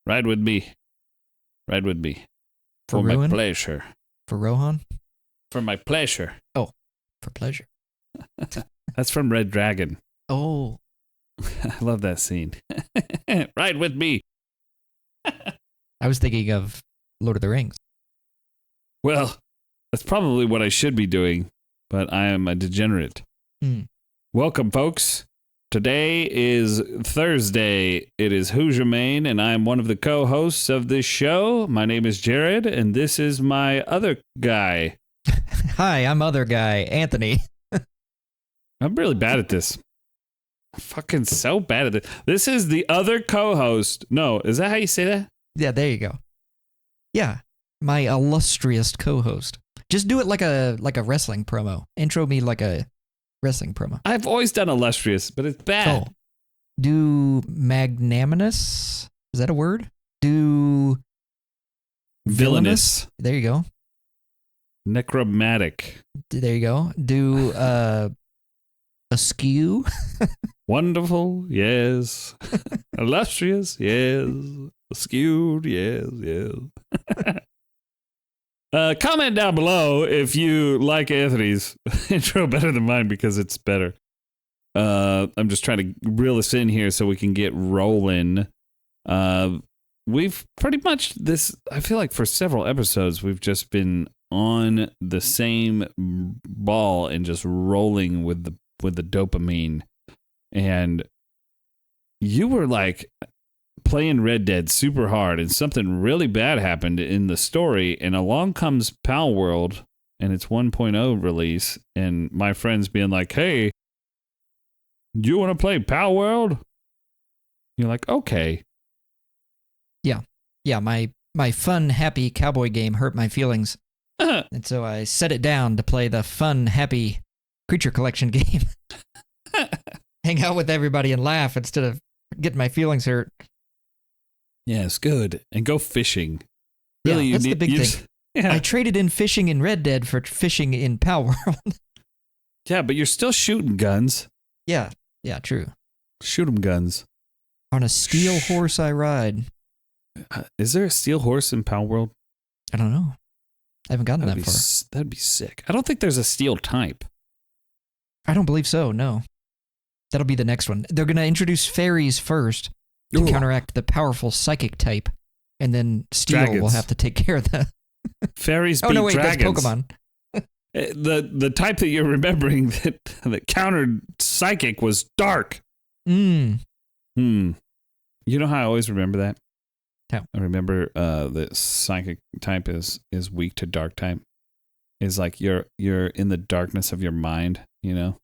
Ride with me. Ride with me. For my pleasure. For Rohan? For my pleasure. Oh, for pleasure. That's from Red Dragon. Oh. I love that scene. Ride with me. I was thinking of Lord of the Rings. Well, that's probably what I should be doing, but I am a degenerate. Welcome, folks. Today is Thursday. It is Hoosier Maine, and I am one of the co-hosts of this show. My name is Jared, and this is my other guy. Hi, I'm other guy, Anthony. I'm really bad at this. I'm fucking so bad at this. This is the other co-host. No, is that how you say that? Yeah, there you go. Yeah, my illustrious co-host. Just do it like a wrestling promo. Intro me like a wrestling promo. I've always done illustrious, but it's bad. Oh. Do magnanimous? Is that a word? Do villainous. There you go. Necromantic. There you go. Do askew. Wonderful, yes. Illustrious, yes. Skewed, yes. Comment down below if you like Anthony's intro better than mine because it's better. I'm just trying to reel us in here so we can get rolling. We've pretty much I feel like for several episodes, we've just been on the same ball and just rolling with the dopamine. And you were like playing Red Dead super hard, and something really bad happened in the story, and along comes Palworld and its 1.0 release, and my friends being like, hey, do you want to play Palworld? You're like, okay. Yeah, my fun, happy cowboy game hurt my feelings, and so I set it down to play the fun, happy creature collection game. Hang out with everybody and laugh instead of getting my feelings hurt. Yeah, it's good. And go fishing. Really, that's the big thing. Yeah. I traded in fishing in Red Dead for fishing in Palworld. Yeah, but you're still shooting guns. Yeah, true. Shoot 'em guns. On a steel horse I ride. Is there a steel horse in Palworld? I don't know. I haven't gotten that far. That'd be sick. I don't think there's a steel type. I don't believe so, no. That'll be the next one. They're going to introduce fairies first to counteract the powerful psychic type, and then steel will have to take care of that. Fairies beat dragons. That's Pokemon. The type that you're remembering that countered psychic was dark. You know how I always remember that? How? I remember that psychic type is weak to dark type. Is like you're in the darkness of your mind, you know?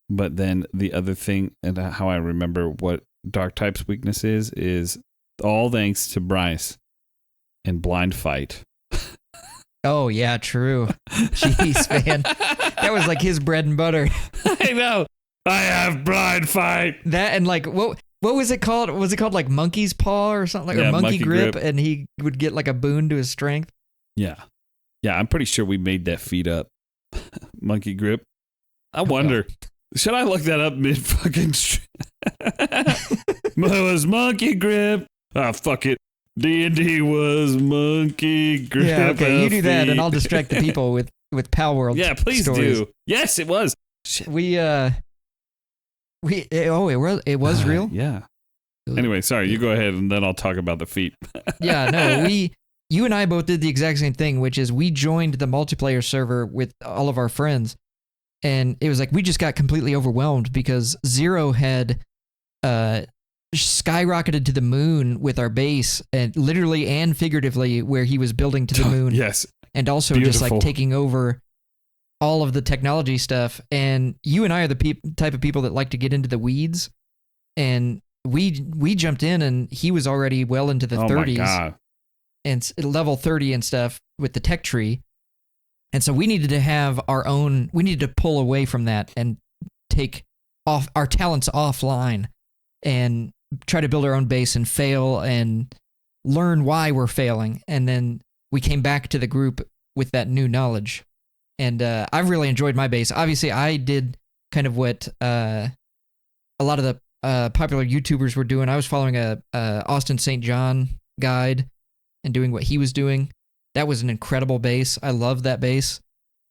But then the other thing, and how I remember what dark type's weakness is all thanks to Bryce and blind fight. Oh, yeah, true. Jeez, man. That was like his bread and butter. I know. I have blind fight. That and like, what was it called? Was it called like monkey's paw or something? Or monkey grip? And he would get like a boon to his strength? Yeah. Yeah, I'm pretty sure we made that feat up. Monkey grip. I wonder. Should I look that up mid-fucking... was monkey grip. Ah, fuck it. D&D was monkey grip. Yeah, okay, you do that, and I'll distract the people with Palworld. Yeah, please stories. do. Yes, it was. Shit. It was real? Yeah. Anyway, sorry, you go ahead, and then I'll talk about the feat. Yeah, no, you and I both did the exact same thing, which is we joined the multiplayer server with all of our friends. And it was like we just got completely overwhelmed because Zero had skyrocketed to the moon with our base, and literally and figuratively, where he was building to the moon. Yes. And also just like taking over all of the technology stuff. And you and I are the type of people that like to get into the weeds. And we jumped in, and he was already well into the 30s. My God. And level 30 and stuff with the tech tree. And so we needed to have we needed to pull away from that and take off our talents offline and try to build our own base and fail and learn why we're failing. And then we came back to the group with that new knowledge. And I've really enjoyed my base. Obviously, I did kind of what a lot of the popular YouTubers were doing. I was following a Austin St. John guide and doing what he was doing. That was an incredible base. I love that base.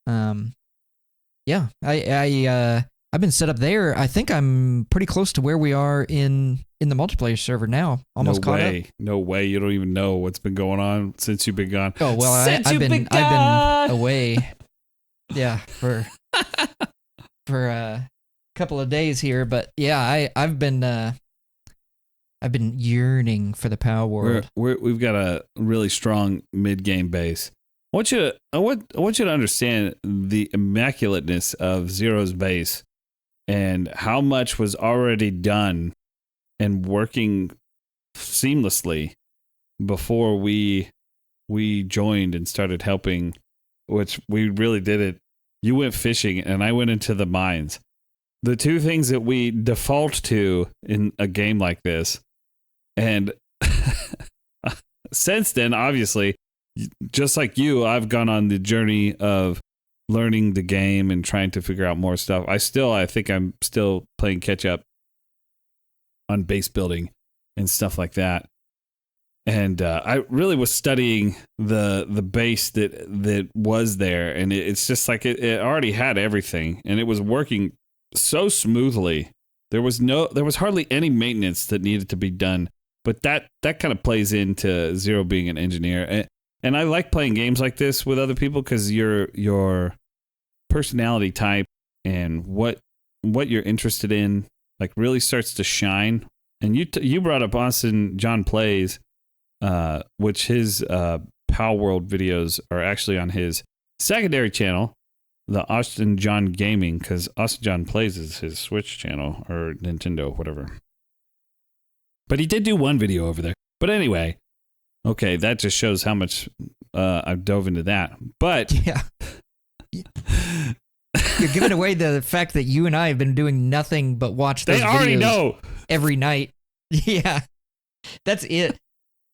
Yeah, I've been set up there. I think I'm pretty close to where we are in the multiplayer server now. Almost caught up. No way. You don't even know what's been going on since you've been gone. Oh well, I've been away. Yeah, for a couple of days here, but yeah, I've been yearning for the Power World. We've got a really strong mid-game base. I want you to understand the immaculateness of Zero's base and how much was already done and working seamlessly before we joined and started helping, which we really did it. You went fishing and I went into the mines. The two things that we default to in a game like this. And since then, obviously, just like you, I've gone on the journey of learning the game and trying to figure out more stuff. I think I'm still playing catch up on base building and stuff like that. And I really was studying the base that was there, and it's just like it already had everything, and it was working so smoothly. There was hardly any maintenance that needed to be done. But that kind of plays into Zero being an engineer. And I like playing games like this with other people because your personality type and what you're interested in like really starts to shine. And you brought up Austin John Plays, which his Palworld videos are actually on his secondary channel, the Austin John Gaming, because Austin John Plays is his Switch channel or Nintendo, whatever. But he did do one video over there. But anyway, okay, that just shows how much I've dove into that. But yeah, you're giving away the fact that you and I have been doing nothing but watch those videos. They already know every night. Yeah, that's it.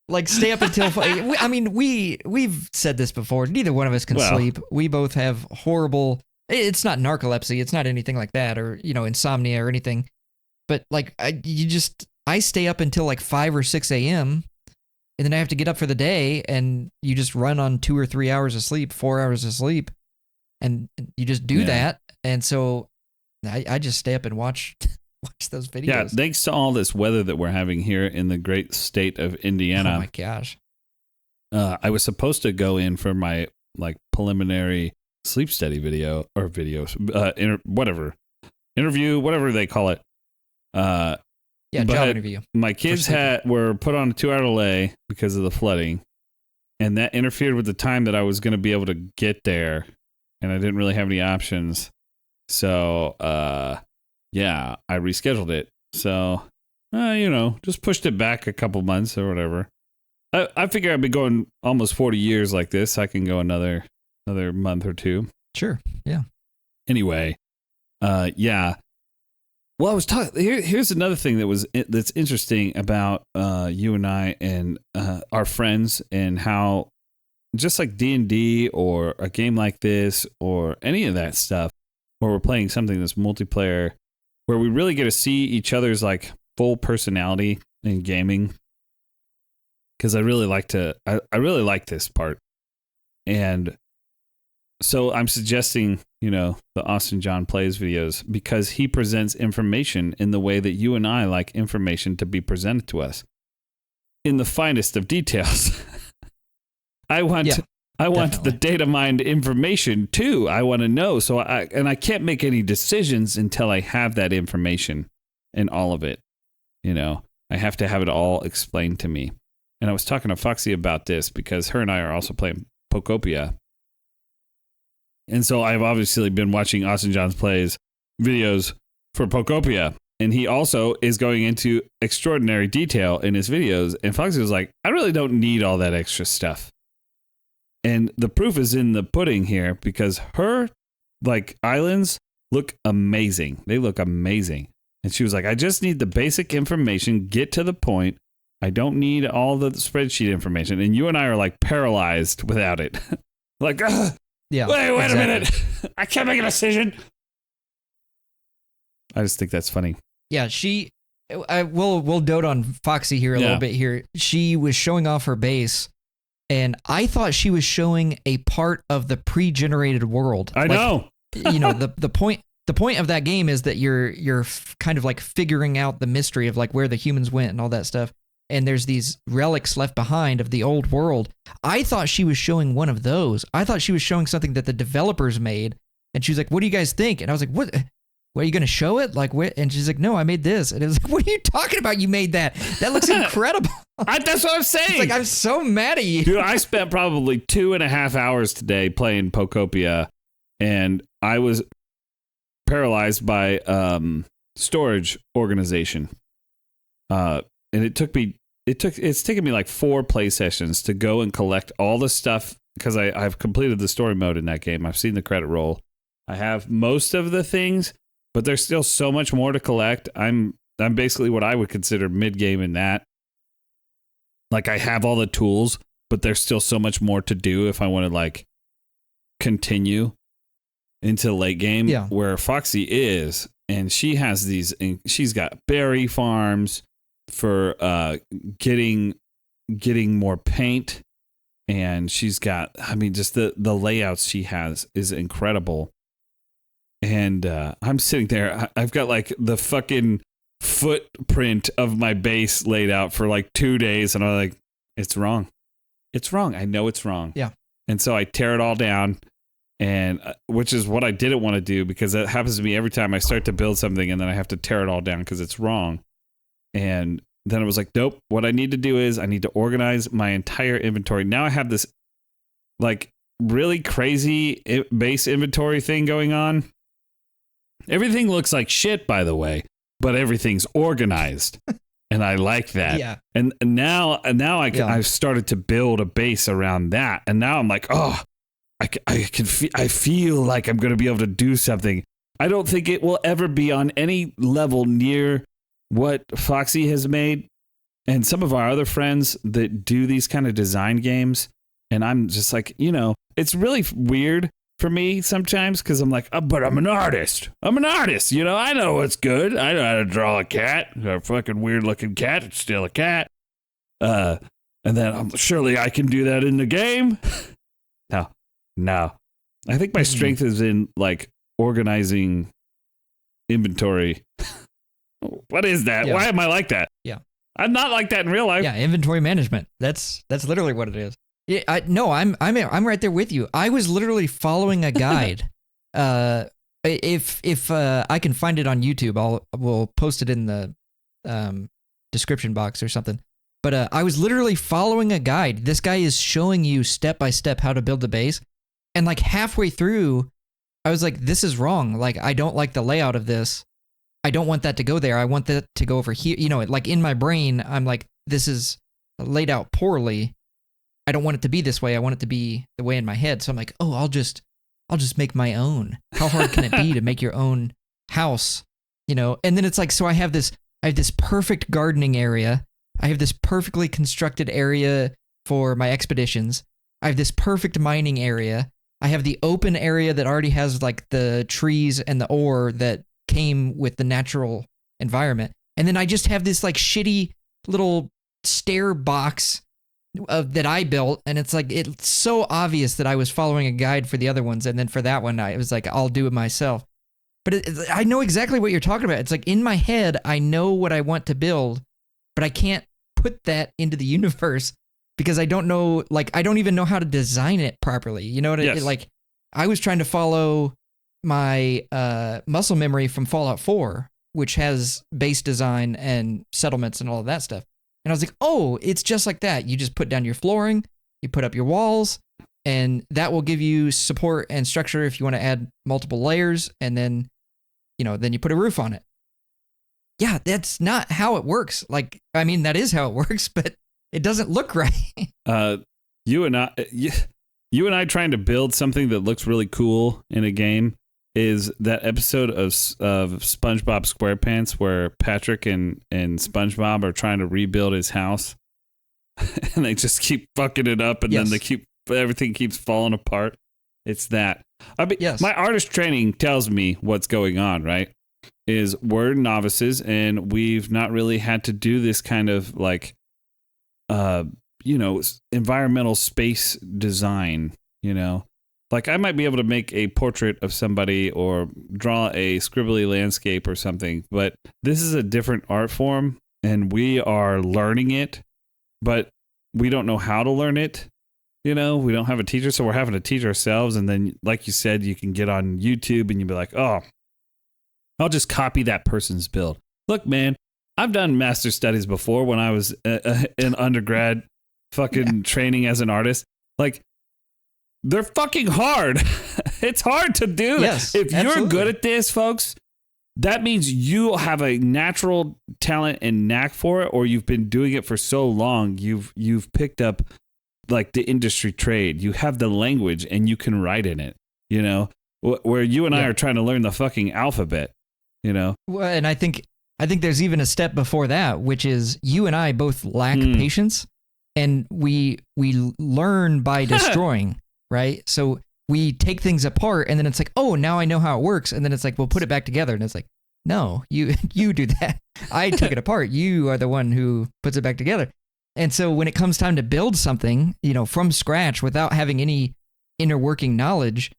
Like stay up until. I mean, we've said this before. Neither one of us can sleep. We both have horrible. It's not narcolepsy. It's not anything like that, or insomnia or anything. But like, I stay up until like 5 or 6 a.m. and then I have to get up for the day, and you just run on 2 or 3 hours of sleep, 4 hours of sleep, and you just do that. And so I just stay up and watch those videos. Yeah, thanks to all this weather that we're having here in the great state of Indiana. Oh my gosh. I was supposed to go in for my like preliminary sleep study video or videos, interview, whatever they call it. Yeah, job interview. My kids were put on a 2-hour delay because of the flooding, and that interfered with the time that I was going to be able to get there, and I didn't really have any options. So, yeah, I rescheduled it. So, just pushed it back a couple months or whatever. I figure I've been going almost 40 years like this. I can go another month or two. Sure. Yeah. Anyway, yeah. Well, I was talking. Here's another thing that's interesting about you and I and our friends, and how just like D&D or a game like this or any of that stuff, where we're playing something that's multiplayer, where we really get to see each other's like full personality in gaming. Because I really like this part, and so I'm suggesting, the Austin John Plays videos because he presents information in the way that you and I like information to be presented to us in the finest of details. I want the data mined information too. I want to know. So I can't make any decisions until I have that information and all of it. I have to have it all explained to me. And I was talking to Foxy about this because her and I are also playing Pokopia. And so I've obviously been watching Austin John's Plays videos for Pokopia. And he also is going into extraordinary detail in his videos. And Foxy was like, I really don't need all that extra stuff. And the proof is in the pudding here, because her islands look amazing. They look amazing. And she was like, I just need the basic information, get to the point. I don't need all the spreadsheet information. And you and I are like paralyzed without it. Like, yeah, wait a minute. I can't make a decision. I just think that's funny. Yeah, she we'll dote on Foxy here a little bit here. She was showing off her base, and I thought she was showing a part of the pre-generated world. I know. The point of that game is that you're kind of like figuring out the mystery of like where the humans went and all that stuff. And there's these relics left behind of the old world. I thought she was showing one of those. I thought she was showing something that the developers made. And she was like, "What do you guys think?" And I was like, "What? Are you going to show it?" Like, what? And she's like, "No, I made this." And it was like, "What are you talking about? You made that? That looks incredible." That's what I'm saying. It's like, I'm so mad at you. Dude, I spent probably 2.5 hours today playing Pokopia, and I was paralyzed by storage organization. And it's taken me like 4 play sessions to go and collect all the stuff, because I've completed the story mode in that game. I've seen the credit roll. I have most of the things, but there's still so much more to collect. I'm basically what I would consider mid-game in that. Like, I have all the tools, but there's still so much more to do if I want to like continue into late game, where Foxy is, and she has these, and she's got berry farms for getting more paint, and she's got, I mean, just the layouts she has is incredible. And I'm sitting there, I've got like the fucking footprint of my base laid out for like 2 days, and I'm like, it's wrong. I know it's wrong. Yeah. And so I tear it all down, and which is what I didn't want to do, because that happens to me every time I start to build something, and then I have to tear it all down because it's wrong. And then I was like, nope, what I need to do is I need to organize my entire inventory. Now I have this like really crazy base inventory thing going on. Everything looks like shit, by the way, but everything's organized. And I like that. Yeah. And now I've started to build a base around that. And now I'm like, oh, I feel like I'm going to be able to do something. I don't think it will ever be on any level near what Foxy has made, and some of our other friends that do these kind of design games. And I'm just like, it's really weird for me sometimes, because I'm like, but I'm an artist. I know what's good. I know how to draw a cat, a fucking weird looking cat. It's still a cat. And then surely I can do that in the game. No. I think my strength is in like organizing inventory. What is that? Yeah. Why am I like that? Yeah. I'm not like that in real life. Yeah, inventory management. That's literally what it is. Yeah, I'm right there with you. I was literally following a guide. If I can find it on YouTube, we'll post it in the description box or something. But I was literally following a guide. This guy is showing you step by step how to build a base, and like halfway through, I was like, "This is wrong. Like, I don't like the layout of this. I don't want that to go there. I want that to go over here." Like in my brain, I'm like, "This is laid out poorly. I don't want it to be this way. I want it to be the way in my head." So I'm like, "Oh, I'll just make my own. How hard can it be to make your own house?" And then it's like, so I have this perfect gardening area. I have this perfectly constructed area for my expeditions. I have this perfect mining area. I have the open area that already has like the trees and the ore that came with the natural environment. And then I just have this like shitty little stair box that I built, and it's like, it's so obvious that I was following a guide for the other ones, and then for that one I was like, I'll do it myself. But I know exactly what you're talking about. It's like in my head I know what I want to build, but I can't put that into the universe because I don't know, like, I don't even know how to design it properly. You know what I mean? Like, I was trying to follow my muscle memory from Fallout 4, which has base design and settlements and all of that stuff. And I was like, oh, it's just like that. You just put down your flooring, you put up your walls, and that will give you support and structure if you want to add multiple layers. And then, then you put a roof on it. Yeah, that's not how it works. Like, I mean, that is how it works, but it doesn't look right. You and I trying to build something that looks really cool in a game is that episode of SpongeBob SquarePants where Patrick and SpongeBob are trying to rebuild his house, and they just keep fucking it up, and then everything keeps falling apart. It's that. I mean, my artist training tells me what's going on, right? is we're novices and we've not really had to do this kind of like, environmental space design, Like I might be able to make a portrait of somebody or draw a scribbly landscape or something, but this is a different art form and we are learning it, but we don't know how to learn it. We don't have a teacher, so we're having to teach ourselves. And then, like you said, you can get on YouTube and you'll be like, oh, I'll just copy that person's build. Look, man, I've done master studies before when I was in undergrad fucking training as an artist. Like, they're fucking hard. It's hard to do. Yes, if you're absolutely. good at this, folks, that means you have a natural talent and knack for it, or you've been doing it for so long, you've picked up like the industry trade. You have the language and you can write in it, where you and I are trying to learn the fucking alphabet, Well, and I think there's even a step before that, which is you and I both lack patience, and we learn by destroying, right? So we take things apart, and then it's like, oh, now I know how it works, and then it's like, we'll put it back together, and it's like, no, you do that. I took it apart. You are the one who puts it back together. And so when it comes time to build something, from scratch without having any inner working knowledge,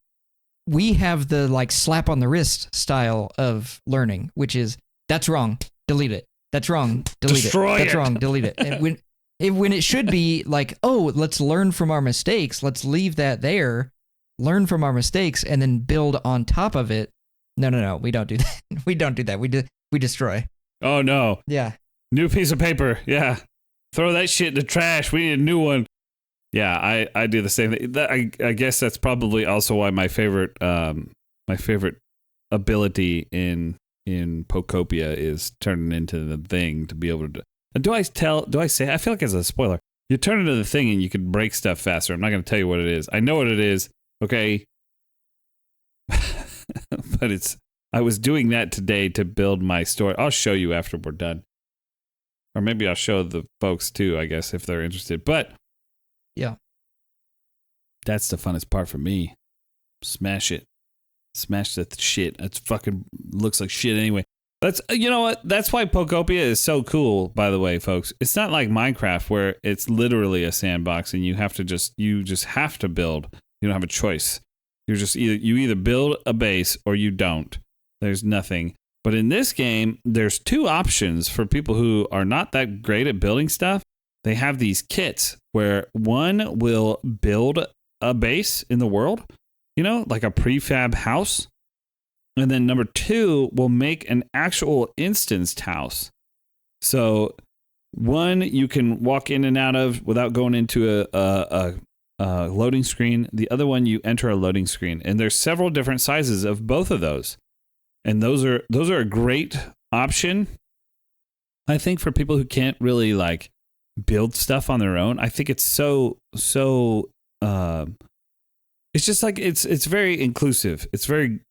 we have the like slap on the wrist style of learning, which is that's wrong, delete it. That's wrong, delete Destroy it. That's it. wrong, delete it. And when it should be like, oh, let's learn from our mistakes. Let's leave that there, learn from our mistakes, and then build on top of it. No, we don't do that. We don't do that. We destroy. Oh no. Yeah. New piece of paper. Yeah. Throw that shit in the trash. We need a new one. Yeah, I do the same thing. I guess that's probably also why my favorite ability in Pokopia is turning into the thing to be able to. Do I say? I feel like it's a spoiler. You turn into the thing and you can break stuff faster. I'm not going to tell you what it is. I know what it is. Okay. But I was doing that today to build my story. I'll show you after we're done. Or maybe I'll show the folks too, I guess, if they're interested. But yeah, that's the funnest part for me. Smash it. Smash the shit. It's fucking looks like shit anyway. You know what? That's why Pokopia is so cool, by the way, folks. It's not like Minecraft where it's literally a sandbox and you just have to build. You don't have a choice. You either build a base or you don't. There's nothing. But in this game, there's two options for people who are not that great at building stuff. They have these kits where one will build a base in the world, like a prefab house. And then number two will make an actual instanced house. So one you can walk in and out of without going into a loading screen. The other one you enter a loading screen. And there's several different sizes of both of those. And those are a great option, I think, for people who can't really like build stuff on their own. I think it's so it's just like it's very inclusive. It's very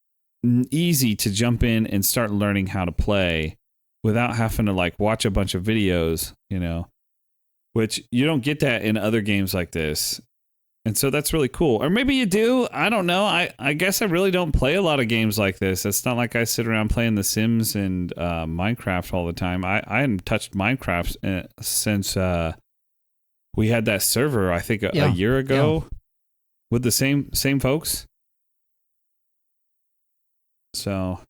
easy to jump in and start learning how to play without having to like watch a bunch of videos, which you don't get that in other games like this. And so that's really cool. Or maybe you do. I don't know. I guess I really don't play a lot of games like this. It's not like I sit around playing The Sims and Minecraft all the time. I hadn't touched Minecraft since we had that server, I think, a year ago with the same folks. So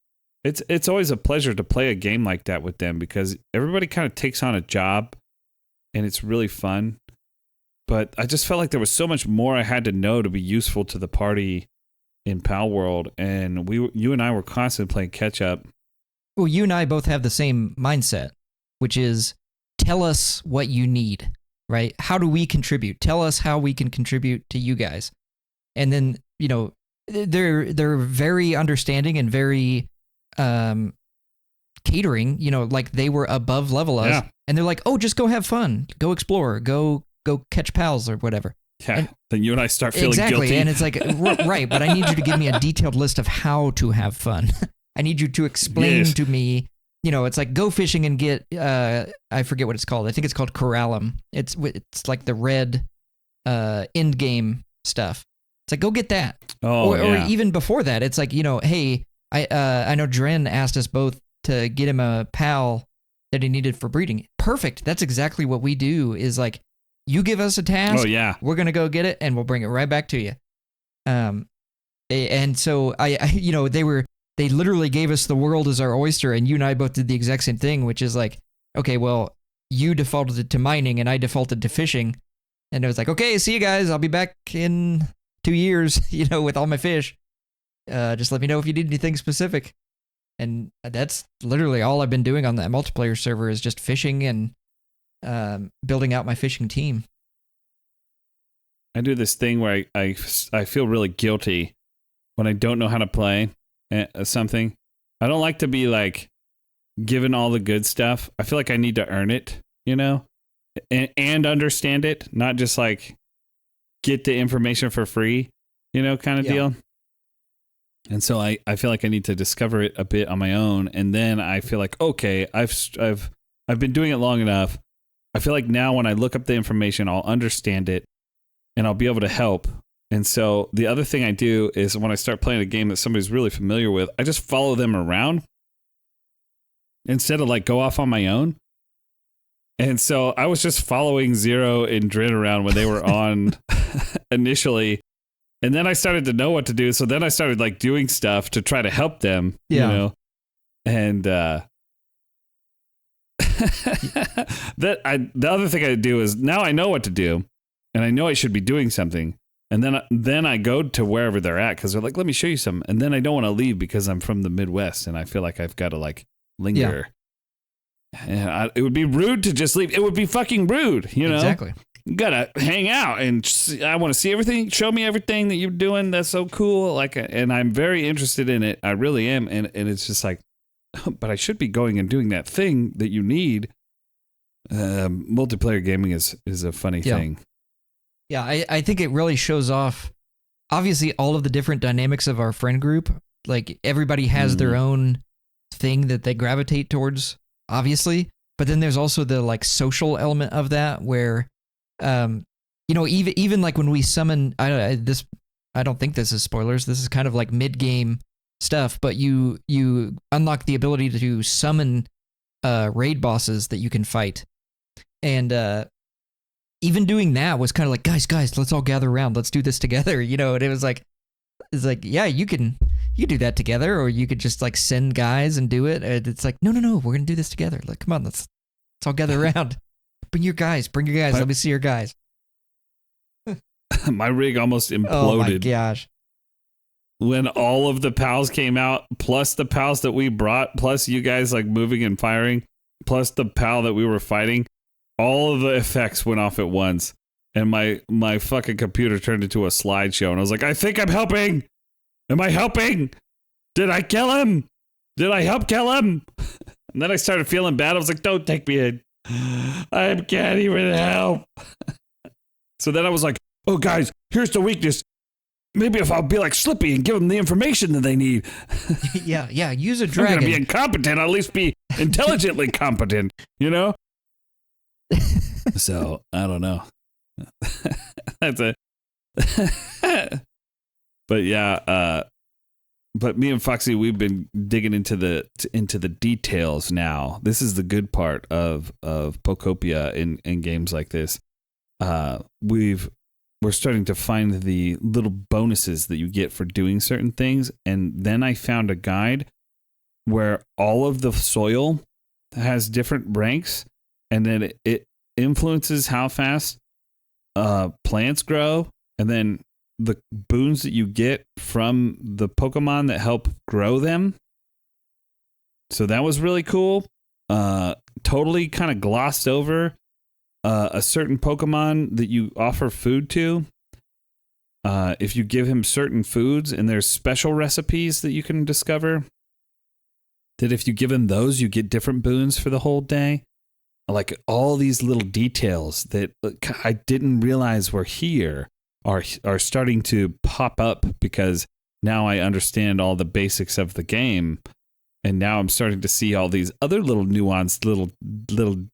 it's always a pleasure to play a game like that with them because everybody kind of takes on a job and it's really fun. But I just felt like there was so much more I had to know to be useful to the party in Palworld, and you and I were constantly playing catch up. Well, you and I both have the same mindset, which is tell us what you need, right? How do we contribute? Tell us how we can contribute to you guys. And then, they're very understanding and very catering, like they were above level us. Yeah. And they're like, oh, just go have fun. Go explore. Go catch pals or whatever. Yeah, and then you and I start feeling exactly, guilty. And it's like, right, but I need you to give me a detailed list of how to have fun. I need you to explain to me, it's like go fishing and get, I forget what it's called. I think it's called Corallum. It's like the red end game stuff. It's like, go get that. Oh, or even before that, it's like, hey, I know Dren asked us both to get him a pal that he needed for breeding. Perfect. That's exactly what we do. Is like, you give us a task. Oh yeah. We're gonna go get it, and we'll bring it right back to you. And so they literally gave us the world as our oyster, and you and I both did the exact same thing, which is like, okay, well, you defaulted to mining and I defaulted to fishing, and it was like, okay, see you guys. I'll be back in 2 years, with all my fish. Just let me know if you need anything specific. And that's literally all I've been doing on that multiplayer server is just fishing and building out my fishing team. I do this thing where I feel really guilty when I don't know how to play something. I don't like to be like given all the good stuff. I feel like I need to earn it, and understand it, not just like get the information for free, kind of deal. And so I feel like I need to discover it a bit on my own, and then I feel like, okay, I've been doing it long enough. I feel like now when I look up the information, I'll understand it and I'll be able to help. And so the other thing I do is when I start playing a game that somebody's really familiar with, I just follow them around instead of like go off on my own. And so I was just following Zero and Drin around when they were on initially. And then I started to know what to do. So then I started like doing stuff to try to help them, and the other thing I do is now I know what to do and I know I should be doing something. And then I go to wherever they're at because they're like, let me show you some. And then I don't want to leave because I'm from the Midwest and I feel like I've got to like linger. Yeah. And it would be rude to just leave. It would be fucking rude, Exactly. You gotta hang out and I want to see everything. Show me everything that you're doing. That's so cool. And I'm very interested in it. I really am. And it's just like, but I should be going and doing that thing that you need. Multiplayer gaming is a funny thing. Yeah, I think it really shows off, obviously, all of the different dynamics of our friend group. Like, everybody has their own thing that they gravitate towards, obviously. But then there's also the, like, social element of that where, even like when we summon, I don't think this is spoilers. This is kind of like mid-game stuff, but you unlock the ability to summon raid bosses that you can fight. And even doing that was kind of like, guys, let's all gather around. Let's do this together, and it was like, yeah, you do that together, or you could just like send guys and do it. And it's like, no, we're going to do this together. Like, come on, let's all gather around. Bring your guys. Let me see your guys. My rig almost imploded. Oh my gosh. When all of the pals came out, plus the pals that we brought, plus you guys like moving and firing, plus the pal that we were fighting, all of the effects went off at once. And my fucking computer turned into a slideshow. And I was like, I think I'm helping. Am I helping? Did I kill him? Did I help kill him? And then I started feeling bad. I was like, don't take me in. I can't even help. So then I was like, oh, guys, here's the weakness. Maybe if I'll be like Slippy and give them the information that they need. Yeah, use a dragon. I'm going to be incompetent. I'll at least be intelligently competent, So, I don't know. That's it. But yeah, but me and Foxy, we've been digging into the details now. This is the good part of Pokopia in games like this. We're starting to find the little bonuses that you get for doing certain things. And then I found a guide where all of the soil has different ranks, and then it influences how fast plants grow, and then the boons that you get from the Pokemon that help grow them. So that was really cool. Totally kind of glossed over a certain Pokemon that you offer food to. If you give him certain foods, and there's special recipes that you can discover, that if you give him those, you get different boons for the whole day. Like all these little details that I didn't realize were here are starting to pop up because now I understand all the basics of the game. And now I'm starting to see all these other little nuanced little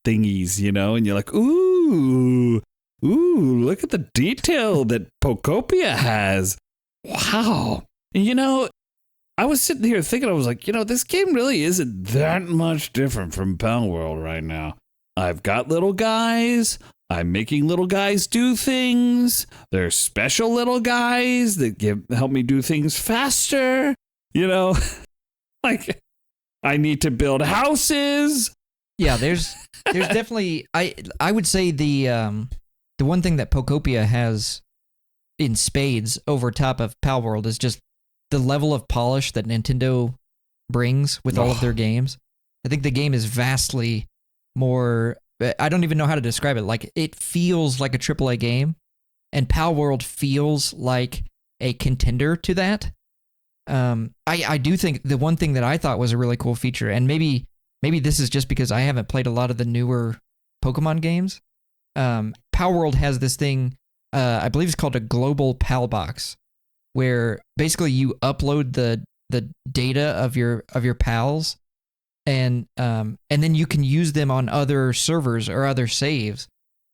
thingies, and you're like, ooh, look at the detail that Pokopia has. Wow. And I was sitting here thinking, I was like, this game really isn't that much different from Palworld right now. I've got little guys. I'm making little guys do things. There's special little guys that help me do things faster. Like I need to build houses. Yeah, there's definitely I would say the one thing that Pokopia has in spades over top of Palworld is just the level of polish that Nintendo brings with all of their games. I think the game is vastly more. I don't even know how to describe it. Like, it feels like a AAA game, and Palworld feels like a contender to that. I do think the one thing that I thought was a really cool feature, and maybe this is just because I haven't played a lot of the newer Pokemon games. Palworld has this thing, I believe it's called a global Pal box, where basically you upload the data of your pals, and then you can use them on other servers or other saves.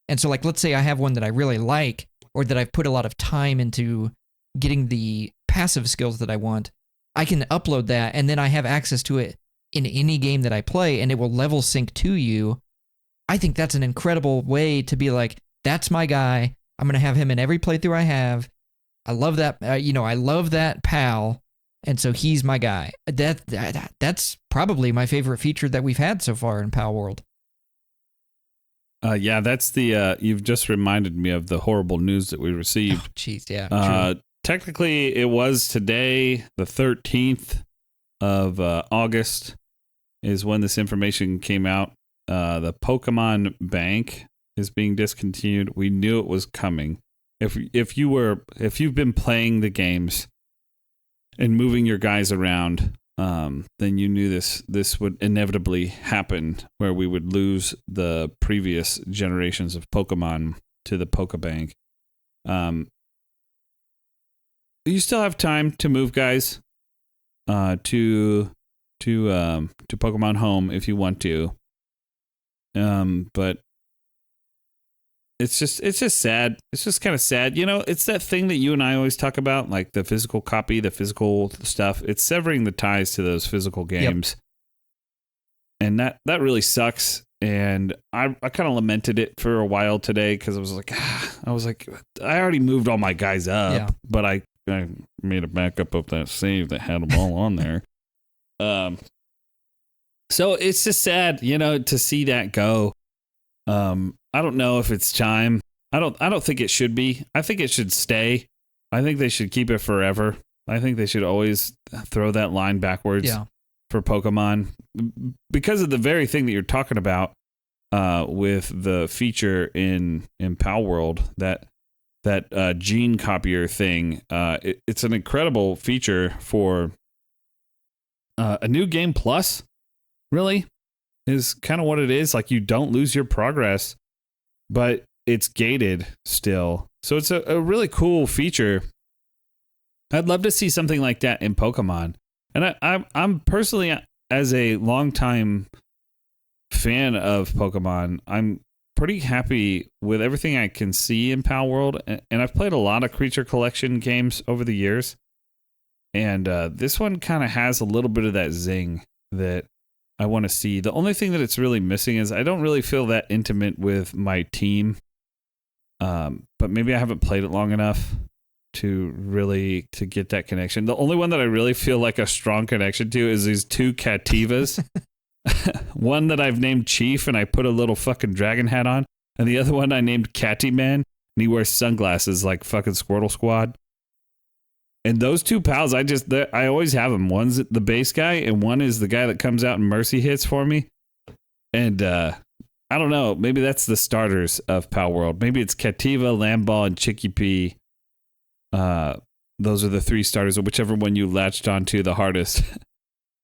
And so, like, let's say I have one that I really like, or that I've put a lot of time into getting the passive skills that I want. I can upload that, and then I have access to it in any game that I play, and it will level sync to you. I think that's an incredible way to be like, that's my guy. I'm going to have him in every playthrough I have. I love that. I love that pal. And so he's my guy. That's probably my favorite feature that we've had so far in Palworld. Yeah, that's the. You've just reminded me of the horrible news that we received. Oh, jeez, yeah. Technically, it was today, the 13th of August, is when this information came out. The Pokemon Bank is being discontinued. We knew it was coming. If you've been playing the games and moving your guys around, then you knew this would inevitably happen, where we would lose the previous generations of Pokemon to the Pokebank. You still have time to move guys to Pokemon Home if you want to. But it's just sad. It's just kind of sad. It's that thing that you and I always talk about, like the physical copy, the physical stuff. It's severing the ties to those physical games. Yep. And that really sucks. And I kind of lamented it for a while today, because I was like, I already moved all my guys up, but I made a backup of that save that had them all on there. So it's just sad, to see that go. I don't know if it's time. I don't think it should be. I think it should stay. I think they should keep it forever. I think they should always throw that line backwards for Pokemon, because of the very thing that you're talking about with the feature in Palworld, that gene copier thing. It's an incredible feature for a new game plus, really, is kind of what it is. Like, you don't lose your progress, but it's gated still. So it's a really cool feature. I'd love to see something like that in Pokemon. And I'm personally, as a longtime fan of Pokemon, I'm pretty happy with everything I can see in Palworld. And I've played a lot of creature collection games over the years. And this one kind of has a little bit of that zing that I want to see. The only thing that it's really missing is I don't really feel that intimate with my team. But maybe I haven't played it long enough to get that connection. The only one that I really feel like a strong connection to is these two Cativas. One that I've named Chief, and I put a little fucking dragon hat on. And the other one I named Catty Man, and he wears sunglasses like fucking Squirtle Squad. And those two pals, I always have them. One's the base guy, and one is the guy that comes out and mercy hits for me. And I don't know. Maybe that's the starters of Palworld. Maybe it's Cativa, Lamball, and Chickpea. Those are the three starters, or whichever one you latched onto the hardest.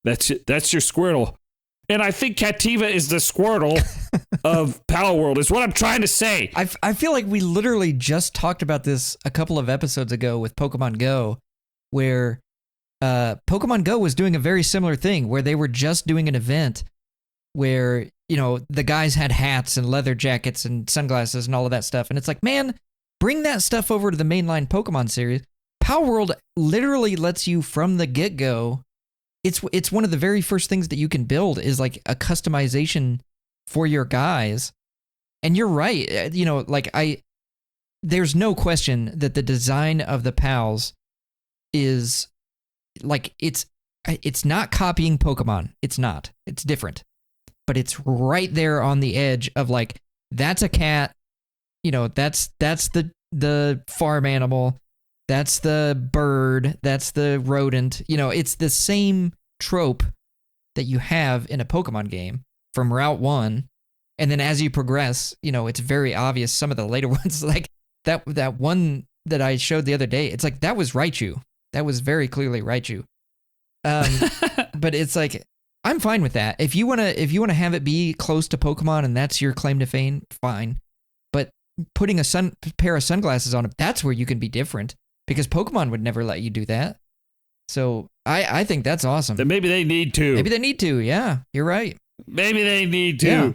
That's your Squirtle. And I think Cativa is the Squirtle of Palworld, is what I'm trying to say. I feel like we literally just talked about this a couple of episodes ago with Pokemon Go, where Pokemon Go was doing a very similar thing, where they were just doing an event where, the guys had hats and leather jackets and sunglasses and all of that stuff. And it's like, man, bring that stuff over to the mainline Pokemon series. Palworld literally lets you, from the get-go, it's one of the very first things that you can build is like a customization for your guys. And you're right. There's no question that the design of the pals is like, it's not copying Pokemon. It's not. It's different. But it's right there on the edge of like, that's a cat, that's the farm animal, that's the bird, that's the rodent. It's the same trope that you have in a Pokemon game from Route 1. And then as you progress, it's very obvious. Some of the later ones, like that one that I showed the other day, it's like, that was Raichu. That was very clearly Raichu. But it's like, I'm fine with that. If you wanna have it be close to Pokemon and that's your claim to fame, fine. But putting a pair of sunglasses on it, that's where you can be different, because Pokemon would never let you do that. So I think that's awesome. Then maybe they need to. Maybe they need to. Yeah, you're right. Maybe they need to. Yeah.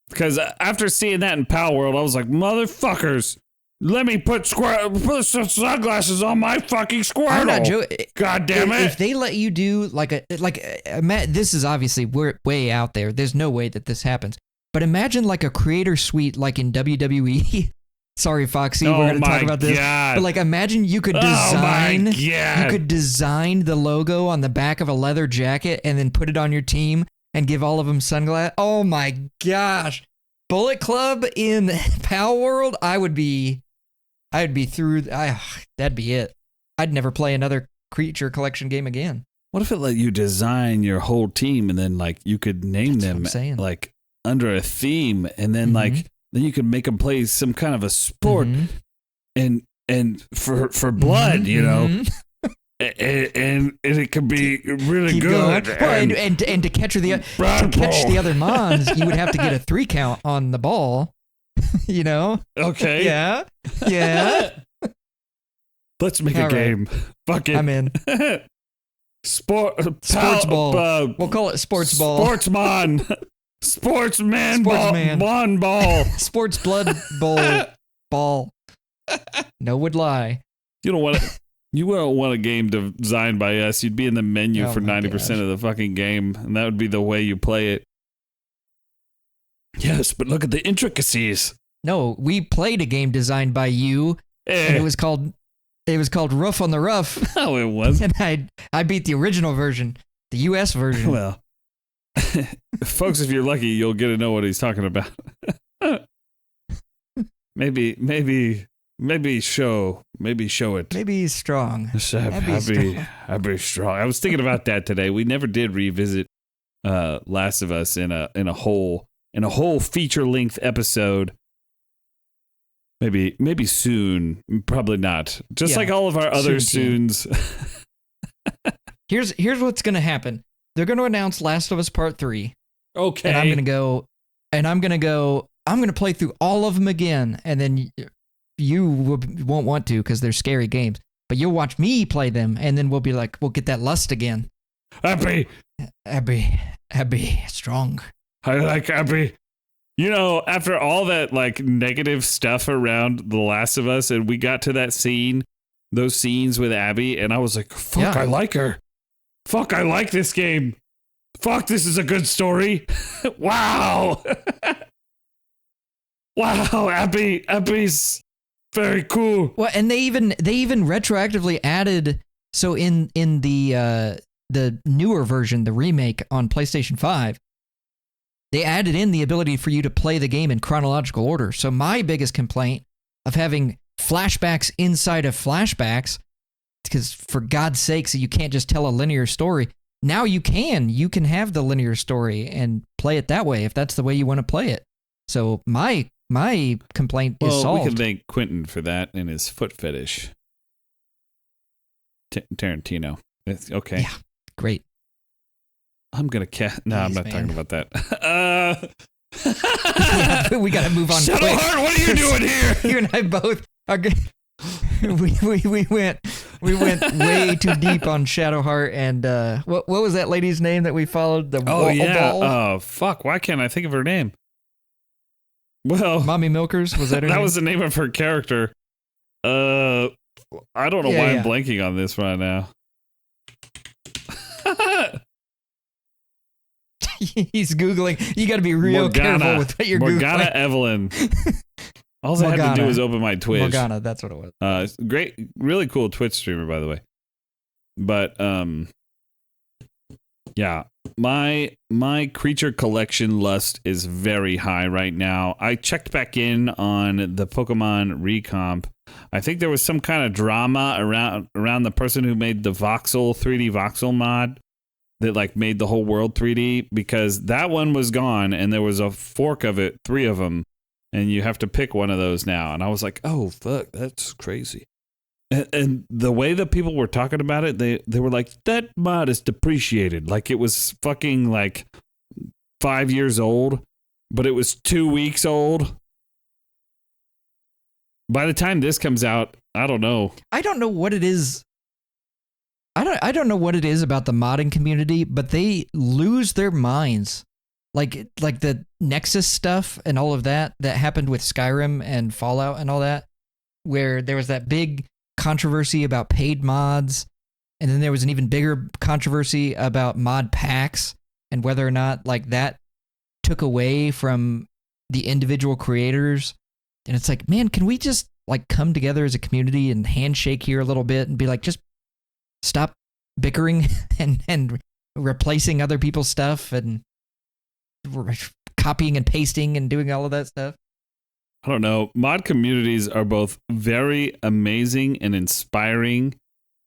Because after seeing that in Palworld, I was like, motherfuckers, let me put some sunglasses on my fucking Squirtle. I'm not joking. God damn it. If they let you do this is obviously we're way out there. There's no way that this happens. But imagine like a creator suite like in WWE. Sorry, Foxy, we're going to talk about this. God. But like, imagine you could design the logo on the back of a leather jacket and then put it on your team and give all of them sunglasses. Oh my gosh. Bullet Club in Palworld, I'd be through. That'd be it. I'd never play another creature collection game again. What if it let you design your whole team and then like you could name them like under a theme, and then like then you could make them play some kind of a sport and for blood, and it could be really Keep good. Well, and to catch the other Mons, you would have to get a 3 count on the ball. Okay. Yeah. Let's make a game. Fuck it. I'm in. Sports ball. We'll call it sports ball. Sportsman. Sportsman ball. Sports blood bowl ball. No would lie. You don't want a game designed by us. You'd be in the menu for 90% of the fucking game, and that would be the way you play it. Yes, but look at the intricacies. No, we played a game designed by you, and it was called Roof on the Rough. No, it wasn't. And I beat the original version, the US version. Well, folks, if you're lucky, you'll get to know what he's talking about. maybe show it. Maybe he's strong. I'd be strong. I was thinking about that today. We never did revisit Last of Us in a whole feature length episode. Maybe soon. Probably not. Just like all of our other soons. Here's what's gonna happen. They're gonna announce Last of Us Part 3. Okay. And I'm gonna play through all of them again, and then you won't want to because they're scary games. But you'll watch me play them, and then we'll get that lust again. Abby, strong. I like Abby. After all that like negative stuff around The Last of Us, and we got to that scene, those scenes with Abby, and I was like, fuck, I like her. Fuck, I like this game. Fuck, this is a good story. Wow. Wow, Abby's very cool. Well, and they even retroactively added, so in the newer version, the remake on PlayStation 5, they added in the ability for you to play the game in chronological order. So my biggest complaint of having flashbacks inside of flashbacks, because for God's sakes, you can't just tell a linear story. Now you can have the linear story and play it that way if that's the way you want to play it. So my complaint is solved. Well, we can thank Quentin for that and his foot fetish. Tarantino. It's okay. Yeah, great. I'm gonna No, I'm not talking about that. Yeah, we gotta move on. Shadowheart, what are you doing here? You and I both are good. We went way too deep on Shadowheart, and what was that lady's name that we followed? Ball? Oh fuck! Why can't I think of her name? Well, Mommy Milkers, was that her name? That was the name of her character. I don't know why I'm blanking on this right now. He's Googling. You got to be real careful with what you're Morgana Googling. Evelyn. All I had to do was open my Twitch. Morgana, that's what it was. Great, really cool Twitch streamer, by the way. But yeah, my creature collection lust is very high right now. I checked back in on the Pokemon Recomp. I think there was some kind of drama around the person who made the voxel 3D voxel mod that like made the whole world 3D, because that one was gone and there was a fork of it, 3 of them, and you have to pick one of those now. And I was like, oh fuck, that's crazy. And the way that people were talking about it, they were like, that mod is depreciated. Like it was fucking like 5 years old, but it was 2 weeks old. By the time this comes out, I don't know. I don't know what it is. I don't know what it is about the modding community, but they lose their minds. Like the Nexus stuff and all of that happened with Skyrim and Fallout and all that, where there was that big controversy about paid mods, and then there was an even bigger controversy about mod packs and whether or not like that took away from the individual creators. And it's like, man, can we just like come together as a community and handshake here a little bit and be like, just stop bickering and replacing other people's stuff and copying and pasting and doing all of that stuff? I don't know. Mod communities are both very amazing and inspiring,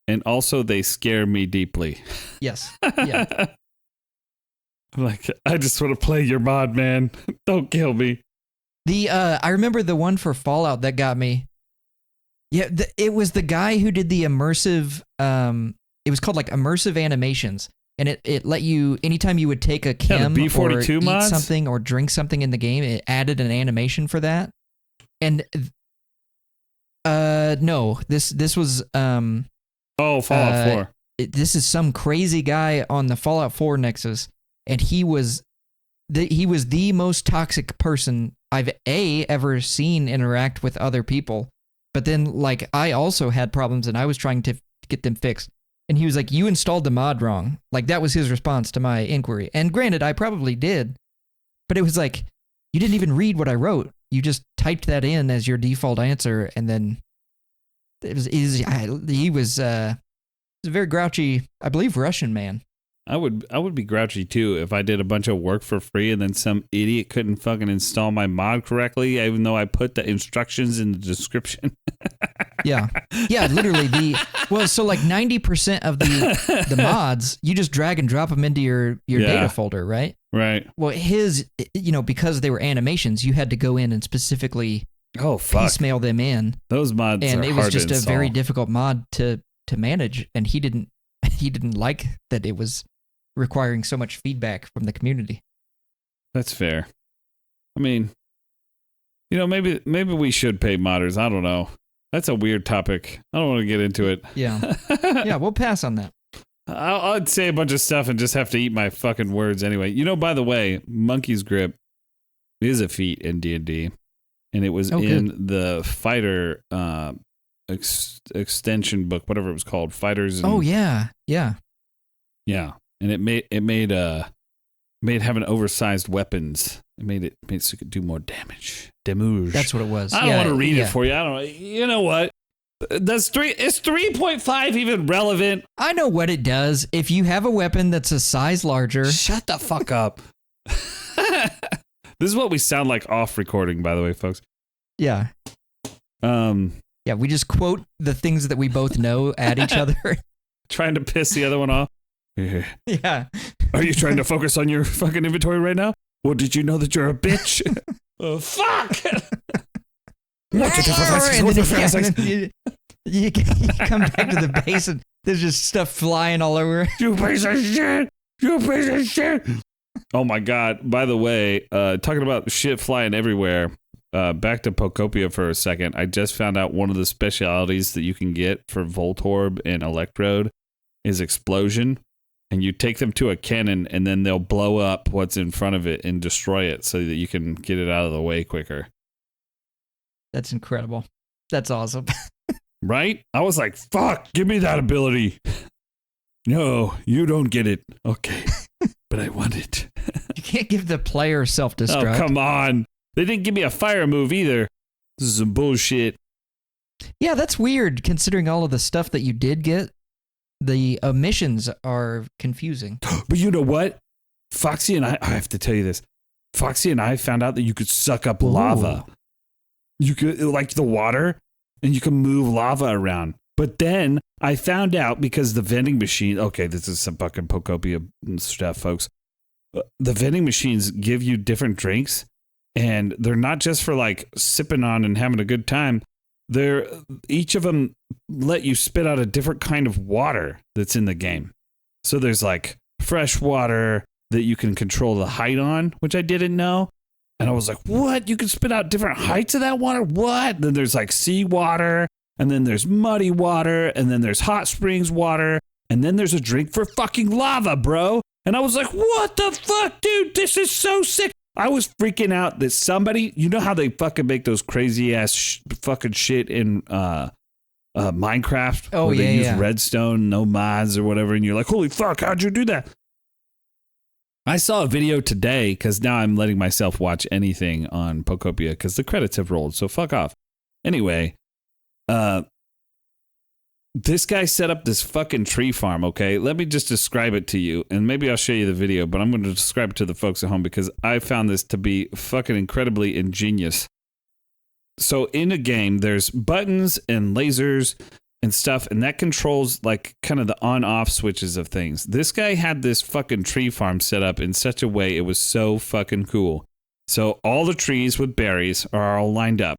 and also they scare me deeply. Yes. Yeah. I'm like, I just want to play your mod, man. Don't kill me. I remember the one for Fallout that got me. Yeah, it was the guy who did the immersive. It was called like immersive animations, and it let you, anytime you would take a chem the B42 or eat mods? something or drink something in the game, it added an animation for that. And no, this was Fallout 4. This is some crazy guy on the Fallout 4 Nexus, and he was the most toxic person I've ever seen interact with other people. But then like I also had problems and I was trying to get them fixed. And he was like, you installed the mod wrong. Like that was his response to my inquiry. And granted, I probably did, but it was like, you didn't even read what I wrote. You just typed that in as your default answer. And then he was a very grouchy, I believe, Russian man. I would be grouchy too if I did a bunch of work for free and then some idiot couldn't fucking install my mod correctly, even though I put the instructions in the description. Yeah, literally so like 90% of the mods you just drag and drop them into your data folder, right? Right. Well, his, because they were animations, you had to go in and specifically piecemeal them in. Those mods and are it hard was just to a install. very difficult mod to manage, and he didn't like that it was requiring so much feedback from the community. That's fair. I mean, maybe we should pay modders. I don't know. That's a weird topic. I don't want to get into it. Yeah. Yeah, we'll pass on that. I'd say a bunch of stuff and just have to eat my fucking words anyway. By the way, Monkey's Grip is a feat in D&D, and it was in the Fighter extension book, whatever it was called, Fighters. And, yeah. And it made having oversized weapons. It made it so it could do more damage. Damage. That's what it was. I don't want to read it for you. I don't know. You know what? Is 3.5 even relevant? I know what it does. If you have a weapon that's a size larger. Shut the fuck up. This is what we sound like off recording, by the way, folks. Yeah. Yeah, we just quote the things that we both know at each other. Trying to piss the other one off. Yeah. Are you trying to focus on your fucking inventory right now? Well, did you know that you're a bitch? Oh, fuck! You come back to the base and there's just stuff flying all over. You piece of shit! You piece of shit! Oh my god, by the way, talking about shit flying everywhere, back to Pokopia for a second. I just found out one of the specialities that you can get for Voltorb and Electrode is Explosion. And you take them to a cannon, and then they'll blow up what's in front of it and destroy it so that you can get it out of the way quicker. That's incredible. That's awesome. Right? I was like, fuck, give me that ability. No, you don't get it. Okay. But I want it. You can't give the player self-destruct. Oh, come on. They didn't give me a fire move either. This is some bullshit. Yeah, that's weird considering all of the stuff that you did get. The omissions are confusing. But you know what? Foxy and I have to tell you this. Foxy and I found out that you could suck up lava. You could, like the water, and you can move lava around. But then I found out because the vending machine, okay, this is some fucking Pokopia stuff, folks. The vending machines give you different drinks, and they're not just for like sipping on and having a good time. Each of them let you spit out a different kind of water that's in the game. So there's like fresh water that you can control the height on, which I didn't know. And I was like, what? You can spit out different heights of that water? What? Then there's like seawater, and then there's muddy water, and then there's hot springs water, and then there's a drink for fucking lava, bro. And I was like, what the fuck, dude? This is so sick. I was freaking out that somebody, you know how they fucking make those crazy ass fucking shit in Minecraft? Oh, where yeah, they use yeah. redstone, no mods or whatever, and you're like, holy fuck, how'd you do that? I saw a video today because now I'm letting myself watch anything on Pokopia because the credits have rolled, so fuck off. Anyway, this guy set up this fucking tree farm, okay? Let me just describe it to you, and maybe I'll show you the video, but I'm going to describe it to the folks at home because I found this to be fucking incredibly ingenious. So in a game, there's buttons and lasers and stuff, and that controls like kind of the on-off switches of things. This guy had this fucking tree farm set up in such a way it was so fucking cool. So all the trees with berries are all lined up.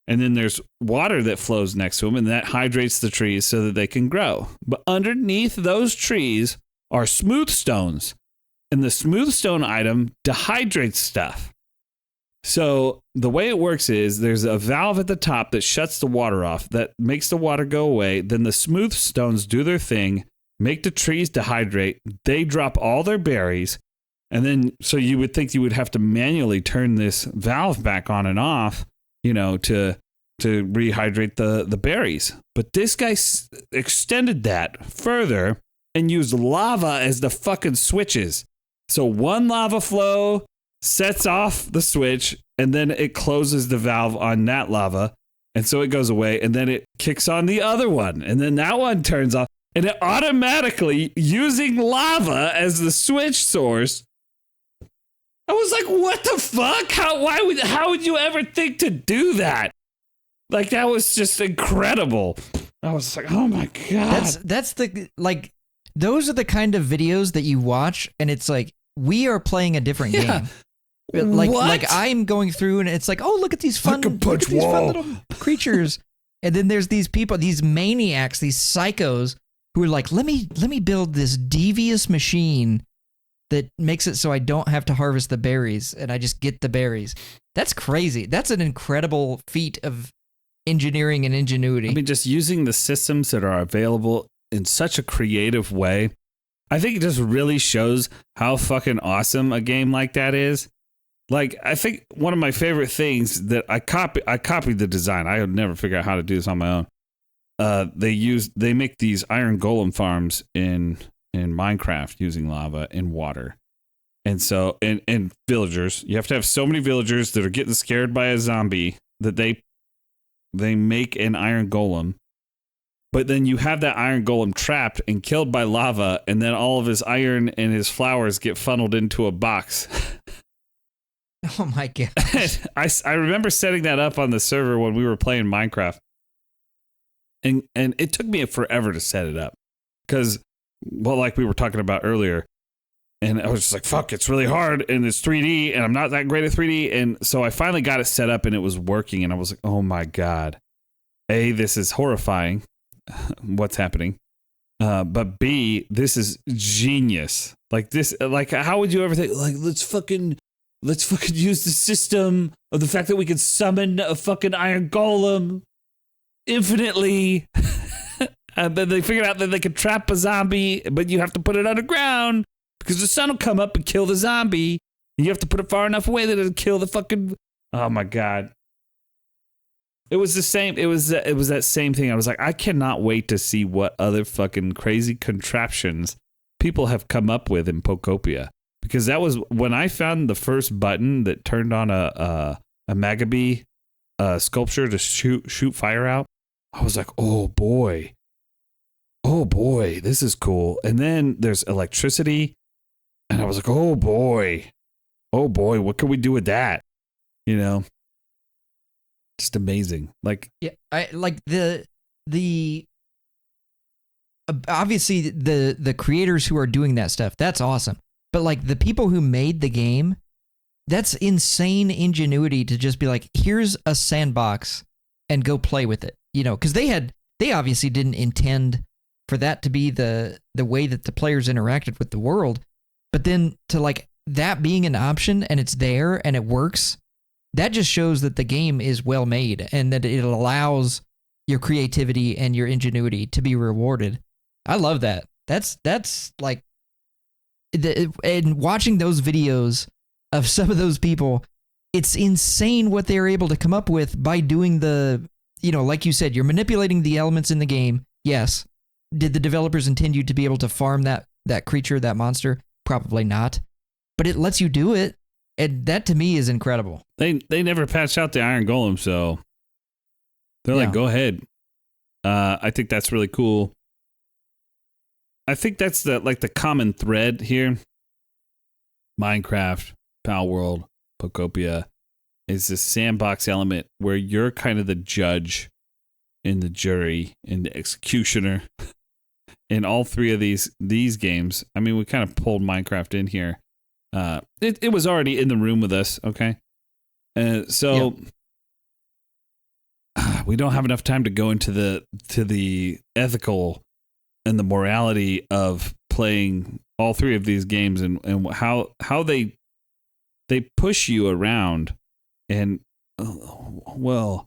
And then there's water that flows next to them, and that hydrates the trees so that they can grow. But underneath those trees are smooth stones, and the smooth stone item dehydrates stuff. So the way it works is there's a valve at the top that shuts the water off, that makes the water go away. Then the smooth stones do their thing, make the trees dehydrate. They drop all their berries. And then, so you would think you would have to manually turn this valve back on and off, you know, to rehydrate the berries. But this guy extended that further and used lava as the fucking switches. So one lava flow sets off the switch, and then it closes the valve on that lava, and so it goes away, and then it kicks on the other one, and then that one turns off, and it automatically, using lava as the switch source. I was like, what the fuck? How would you ever think to do that? Like, that was just incredible. I was like, oh my God. That's the, like, those are the kind of videos that you watch, and it's like, we are playing a different game. Like I'm going through, and it's like, oh, look at these fun little creatures. And then there's these people, these maniacs, these psychos who are like, let me build this devious machine that makes it so I don't have to harvest the berries and I just get the berries. That's crazy. That's an incredible feat of engineering and ingenuity. I mean, just using the systems that are available in such a creative way. I think it just really shows how fucking awesome a game like that is. Like, I think one of my favorite things that I copied the design. I would never figure out how to do this on my own. They make these iron golem farms in Minecraft using lava and water. And so, and villagers, you have to have so many villagers that are getting scared by a zombie that they make an iron golem. But then you have that iron golem trapped and killed by lava, and then all of his iron and his flowers get funneled into a box. Oh my God. I remember setting that up on the server when we were playing Minecraft. And it took me forever to set it up. Because, well, like we were talking about earlier, and I was just like, fuck, it's really hard, and it's 3D, and I'm not that great at 3D. And so I finally got it set up, and it was working, and I was like, oh my God. A, this is horrifying. What's happening? But B, this is genius. Like this, like how would you ever think? Like let's fucking use the system of the fact that we can summon a fucking iron golem infinitely. And then they figured out that they could trap a zombie, but you have to put it underground because the sun will come up and kill the zombie. And you have to put it far enough away that it'll kill the fucking. Oh my God. It was the same. It was that same thing. I was like, I cannot wait to see what other fucking crazy contraptions people have come up with in Pokopia, because that was when I found the first button that turned on a Magabee sculpture to shoot fire out. I was like, oh boy, this is cool. And then there's electricity, and I was like, oh boy, what can we do with that? You know. Just amazing. Like, yeah, I like the obviously the creators who are doing that stuff. That's awesome. But like the people who made the game, that's insane ingenuity to just be like, here's a sandbox and go play with it. You know, because they obviously didn't intend for that to be the way that the players interacted with the world. But then to like that being an option and it's there and it works. That just shows that the game is well made and that it allows your creativity and your ingenuity to be rewarded. I love that. That's like, and watching those videos of some of those people, it's insane what they're able to come up with by doing like you said, you're manipulating the elements in the game. Yes. Did the developers intend you to be able to farm that creature, that monster? Probably not. But it lets you do it. And that to me is incredible. They never patched out the Iron Golem, so they're like, go ahead. I think that's really cool. I think that's the common thread here. Minecraft, Palworld, Pokopia is this sandbox element where you're kind of the judge and the jury and the executioner in all three of these games. I mean, we kind of pulled Minecraft in here. It was already in the room with us, okay? So we don't have enough time to go into the ethical and the morality of playing all three of these games and how they push you around. And well,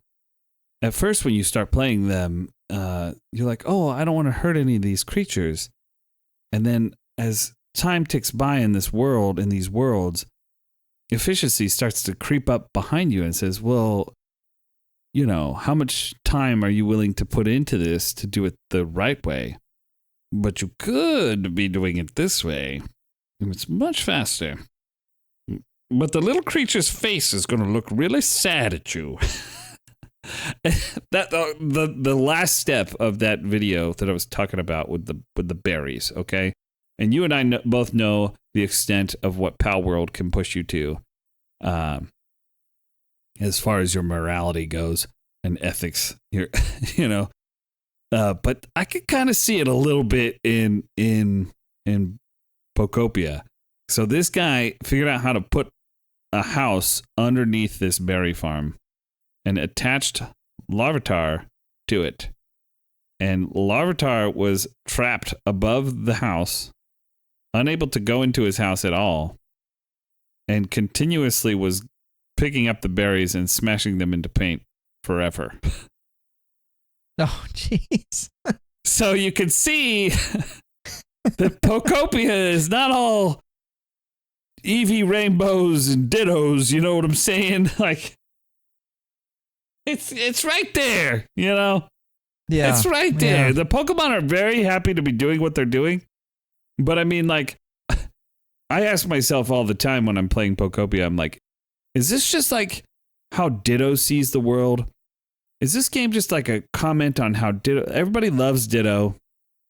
at first when you start playing them, you're like, oh, I don't want to hurt any of these creatures. And then as time ticks by in these worlds, efficiency starts to creep up behind you and says, well, you know, how much time are you willing to put into this to do it the right way? But you could be doing it this way, and it's much faster. But the little creature's face is going to look really sad at you. That the last step of that video that I was talking about with the berries, okay? And you and I both know the extent of what Palworld can push you to, as far as your morality goes and ethics. But I could kind of see it a little bit in Pokopia. So this guy figured out how to put a house underneath this berry farm and attached Larvitar to it. And Larvitar was trapped above the house, unable to go into his house at all, and continuously was picking up the berries and smashing them into paint forever. Oh, jeez. So you can see that Pokopia is not all Eevee rainbows and dittos, you know what I'm saying? Like, it's right there, you know? Yeah. It's right there. Yeah. The Pokemon are very happy to be doing what they're doing. But I mean, like, I ask myself all the time when I'm playing Pokopia, I'm like, is this just like how Ditto sees the world? Is this game just like a comment on how Ditto... Everybody loves Ditto.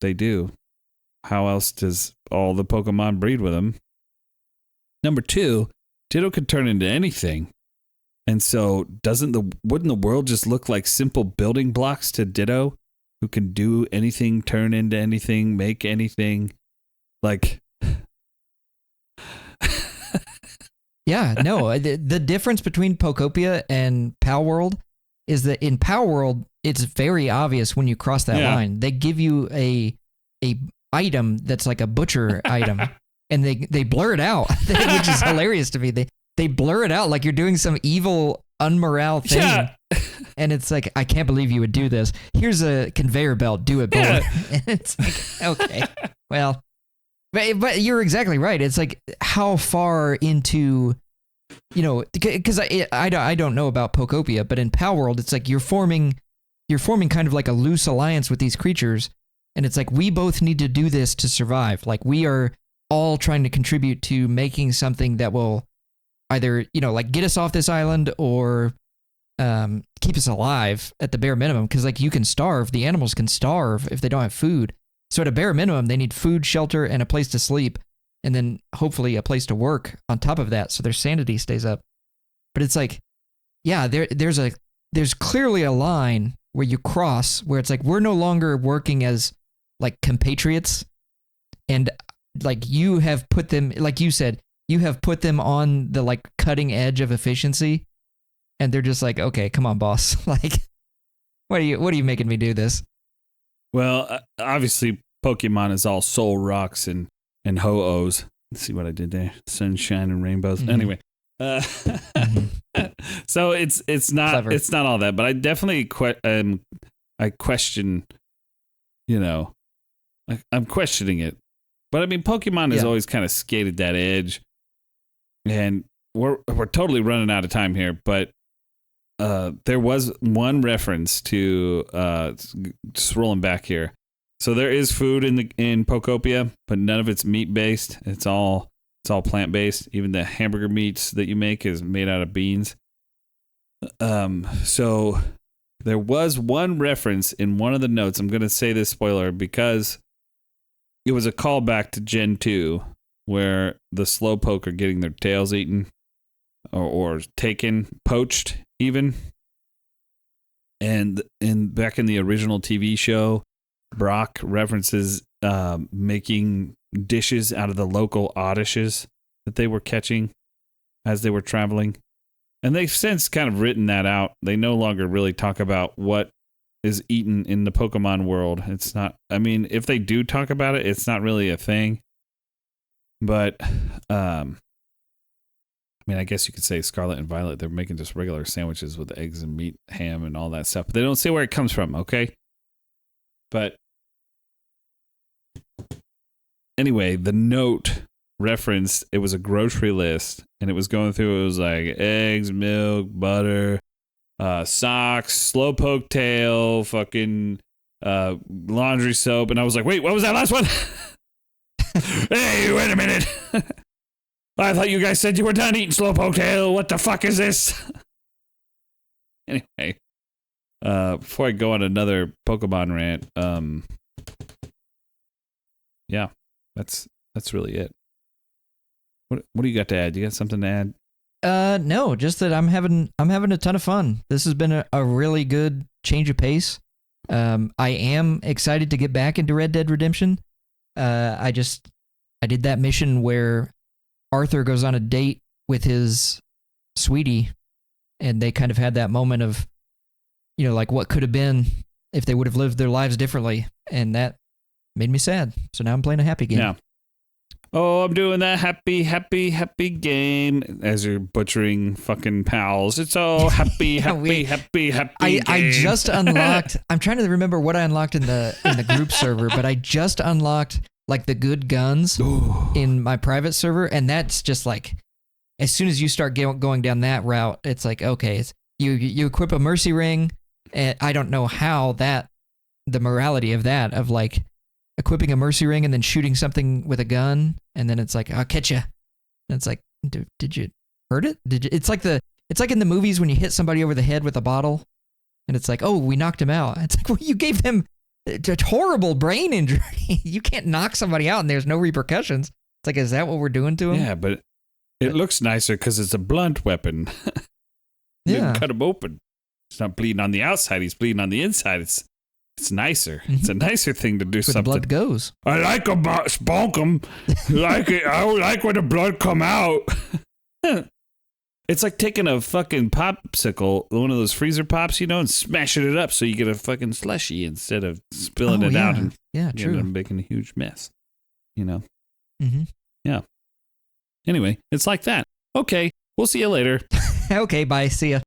They do. How else does all the Pokemon breed with them? Number two, Ditto could turn into anything. And so wouldn't the world just look like simple building blocks to Ditto, who can do anything, turn into anything, make anything? Like... Yeah, no, the difference between Pokopia and Palworld is that in Palworld, it's very obvious when you cross that line. They give you a item that's like a butcher item, and they blur it out, which is hilarious to me. They blur it out like you're doing some evil, unmoral thing. Yeah. And it's like, I can't believe you would do this. Here's a conveyor belt. Do it, boy. Yeah. And it's like, okay, well, but you're exactly right. It's like, how far into because I don't know about Pokopia, but in Palworld, it's like you're forming kind of like a loose alliance with these creatures, and it's like we both need to do this to survive. Like we are all trying to contribute to making something that will either like get us off this island or keep us alive at the bare minimum. Because like you can starve, the animals can starve if they don't have food. So at a bare minimum, they need food, shelter, and a place to sleep, and then hopefully a place to work on top of that, so their sanity stays up. But it's like, yeah, there's clearly a line where you cross where it's like we're no longer working as like compatriots, and like you have put them, like you said, you have put them on the like cutting edge of efficiency, and they're just like, okay, come on, boss, like, what are you making me do this? Well, obviously, Pokemon is all soul rocks and ho-ohs. Let's see what I did there. Sunshine and rainbows. Mm-hmm. Anyway, so it's not clever. It's not all that, but I definitely I question. I'm questioning it. But I mean, Pokemon has always kind of skated that edge, and we're totally running out of time here. But there was one reference to just rolling back here. So there is food in Pokopia, but none of it's meat based. It's all plant based. Even the hamburger meats that you make is made out of beans. So there was one reference in one of the notes. I'm going to say this spoiler because it was a callback to Gen 2 where the Slowpoke are getting their tails eaten or taken, poached even. And back in the original TV show, Brock references making dishes out of the local oddises that they were catching as they were traveling. And they've since kind of written that out. They no longer really talk about what is eaten in the Pokemon world. It's not, I mean, if they do talk about it, it's not really a thing. But, I mean, I guess you could say Scarlet and Violet, they're making just regular sandwiches with eggs and meat, ham, and all that stuff. But they don't say where it comes from, okay? But anyway, the note referenced, it was a grocery list, and it was going through, it was like eggs, milk, butter, socks, Slowpoke tail, fucking laundry soap. And I was like, wait, what was that last one? Hey, wait a minute. I thought you guys said you were done eating Slowpoke tail. What the fuck is this? Anyway, before I go on another Pokemon rant, yeah, that's really it. What do you got to add? You got something to add? No, just that I'm having a ton of fun. This has been a really good change of pace. I am excited to get back into Red Dead Redemption. I did that mission where Arthur goes on a date with his sweetie, and they kind of had that moment of, like what could have been if they would have lived their lives differently, and that made me sad. So now I'm playing a happy game. Yeah. Oh, I'm doing that happy game as you're butchering fucking pals. It's all happy game. I just unlocked. I'm trying to remember what I unlocked in the group server, but I just unlocked like the good guns in my private server, and that's just like, as soon as you start going down that route, it's like, okay, it's, you equip a mercy ring, and I don't know how the morality of that, of like equipping a mercy ring and then shooting something with a gun, and then it's like, I'll catch you. And it's like, did you hurt it? It's like in the movies when you hit somebody over the head with a bottle, and it's like, oh, we knocked him out. It's like, well, you gave them a horrible brain injury. You can't knock somebody out and there's no repercussions. It's like, is that what we're doing to him? Yeah, but it looks nicer because it's a blunt weapon. Yeah, cut him open. It's not bleeding on the outside. He's bleeding on the inside. It's nicer. Mm-hmm. It's a nicer thing to do. Where something. The blood goes. I like them, bonk them. Like it. I like when the blood come out. It's like taking a fucking popsicle, one of those freezer pops, and smashing it up so you get a fucking slushy instead of spilling it out and true. Making a huge mess. Mm-hmm. Yeah. Anyway, it's like that. Okay, we'll see you later. Okay, bye. See ya.